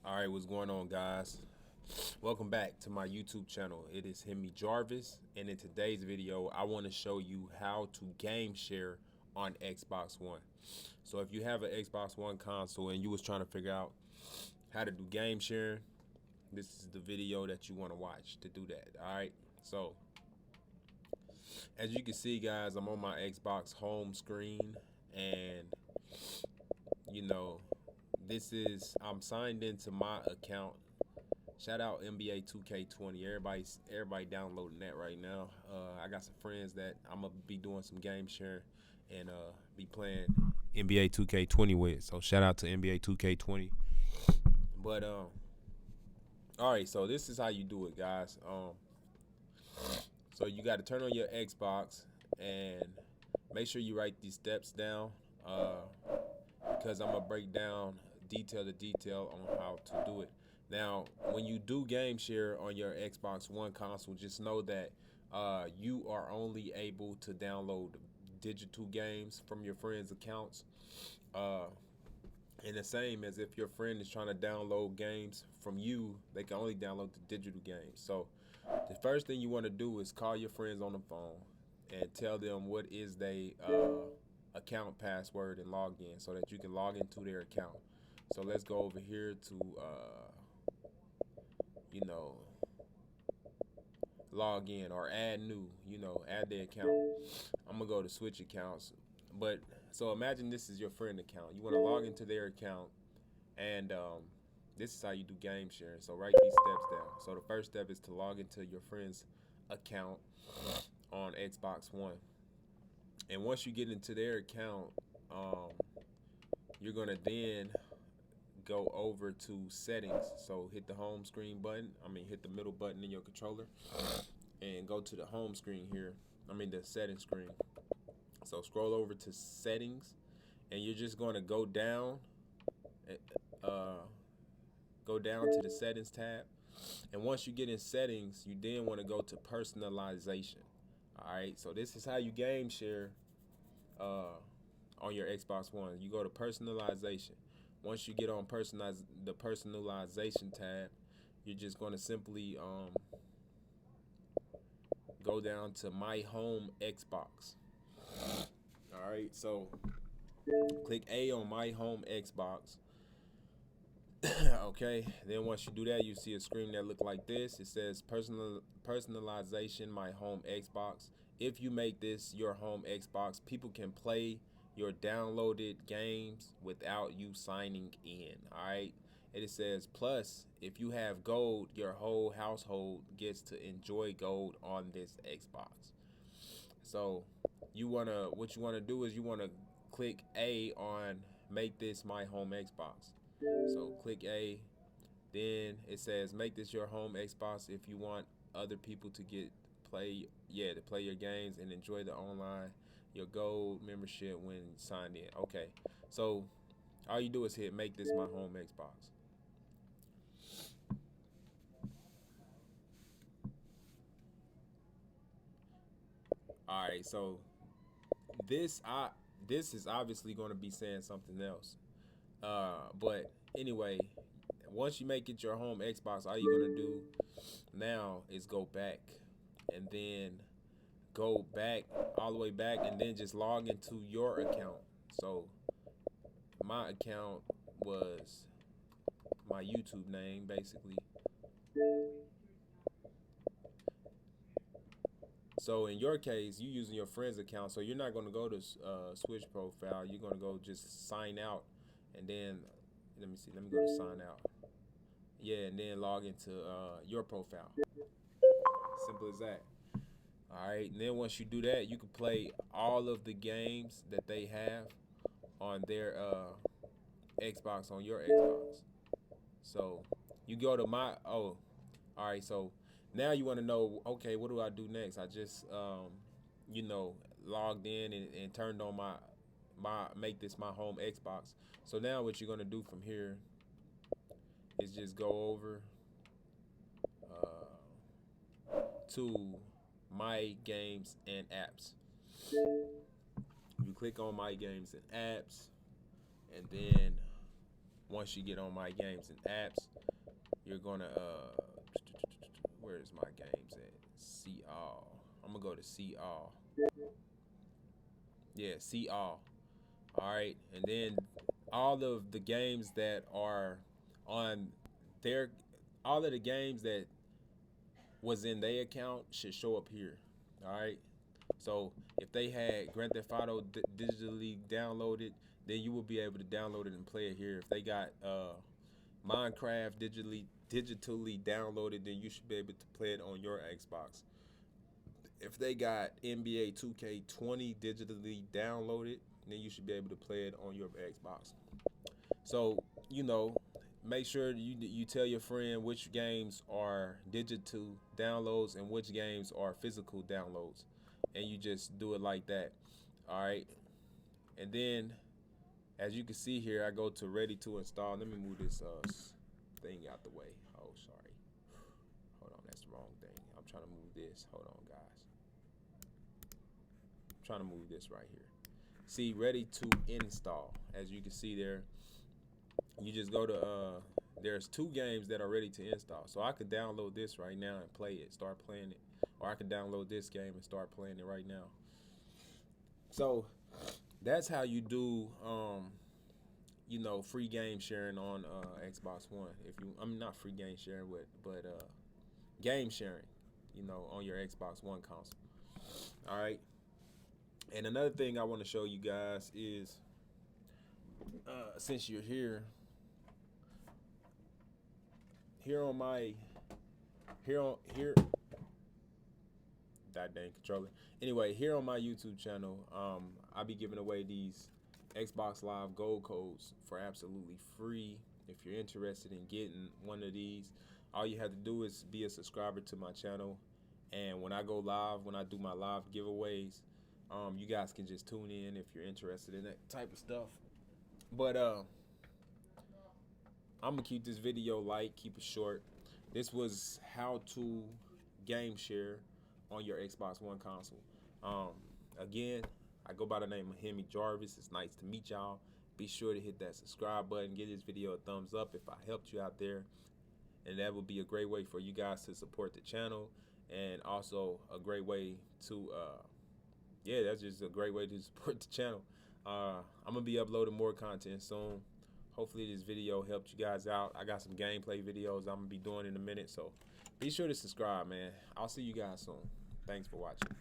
All right, what's going on, guys? Welcome back to my YouTube channel. It is Hemi Jarvis, and in today's video, I want to show you how to game share on Xbox One. So if you have an Xbox One console and you was trying to figure out how to do game sharing, this is the video that you want to watch to do that. All right. So as you can see, guys, I'm on my Xbox home screen, and you know, I'm signed into my account. Shout out NBA 2K20. Everybody downloading that right now. I got some friends that I'm gonna be doing some game sharing and be playing NBA 2K20 with. So shout out to NBA 2K20. But all right. So this is how you do it, guys. So you got to turn on your Xbox and make sure you write these steps down. Because I'm gonna break down detail to detail on how to do it. Now, when you do game share on your Xbox One console, just know that you are only able to download digital games from your friends' accounts. Uh, and the same as if your friend is trying to download games from you, they can only download the digital games. So the first thing you want to do is call your friends on the phone and tell them what is their account password and log in so that you can log into their account. So let's go over here to you know log in or add new, add the account. I'm gonna go to switch accounts. But so imagine this is your friend account. You want to log into their account, and this is how you do game sharing. So write these steps down. So the first step is to log into your friend's account on Xbox One. And once you get into their account, um, you're gonna then go over to settings. So hit the home screen button. Hit the middle button in your controller and go to the home screen here. The settings screen. So scroll over to settings, and you're just going to uh, go down to the settings tab. And once you get in settings, you then want to go to personalization. All right. So this is how you game share on your Xbox One. You go to personalization. Once you get on the personalization tab, you're just going to simply go down to my home Xbox. All right, so click A on my home Xbox. Okay, then once you do that, you see a screen that look like this. It says personalization my home Xbox. If you make this your home Xbox, people can play your downloaded games without you signing in. All right, and it says plus if you have gold, your whole household gets to enjoy gold on this Xbox. So what you wanna do is you wanna click A on make this my home Xbox. So click A. Then it says make this your home Xbox if you want other people to play your games and enjoy the online your gold membership when signed in. Okay. So all you do is hit make this my home Xbox. All right. So this I this is obviously going to be saying something else. But anyway, once you make it your home Xbox, all you're gonna do now is go back and then go back all the way back and then just log into your account. So my account was my YouTube name basically. So in your case, you using your friend's account, so you're not gonna go to switch profile. You're gonna go just sign out, and then let me see. Let me go to sign out. Yeah, and then log into your profile. Simple as that. All right. And then once you do that, you can play all of the games that they have on their Xbox on your Xbox. So you go to all right. So now you want to know, okay, what do I do next? I just you know logged in and turned on my make this my home Xbox. So now what you're gonna do from here is just go over to my games and apps. You click on my games and apps, and then once you get on my games and apps, you're gonna where's my games at? See all. I'm gonna go to see all. Yeah, see all. All right, and then all of the games that are on their, all of the games that was in their account should show up here. All right. So if they had Grand Theft Auto digitally downloaded, then you will be able to download it and play it here. If they got Minecraft digitally downloaded, then you should be able to play it on your Xbox. If they got NBA 2K20 digitally downloaded, then you should be able to play it on your Xbox. So, make sure you tell your friend which games are digital downloads and which games are physical downloads, and you just do it like that. All right, and then as you can see here, I go to ready to install. Let me move this thing out the way. Oh, sorry. Hold on, that's the wrong thing. I'm trying to move this. Hold on, guys. I'm trying to move this right here. See, ready to install. As you can see there, you just go to there's 2 games that are ready to install. So I could download this right now and play it, start playing it, or I could download this game and start playing it right now. So that's how you do free game sharing on Xbox One. If you, I'm not free game sharing, but game sharing, on your Xbox One console. All right. And another thing I want to show you guys is, since you're here on my that dang controller. Anyway, here on my YouTube channel, I'll be giving away these Xbox Live Gold codes for absolutely free. If you're interested in getting one of these, all you have to do is be a subscriber to my channel. And when I go live, when I do my live giveaways, you guys can just tune in if you're interested in that type of stuff. But I'm gonna keep this video light, keep it short. This was how to game share on your Xbox One console. Again, I go by the name of Hemi Jarvis. It's nice to meet y'all. Be sure to hit that subscribe button, give this video a thumbs up if I helped you out there, and that would be a great way for you guys to support the channel, and also a great way to that's just a great way to support the channel. I'm gonna be uploading more content soon. Hopefully this video helped you guys out. I got some gameplay videos I'm gonna be doing in a minute, so be sure to subscribe, man. I'll see you guys soon. Thanks for watching.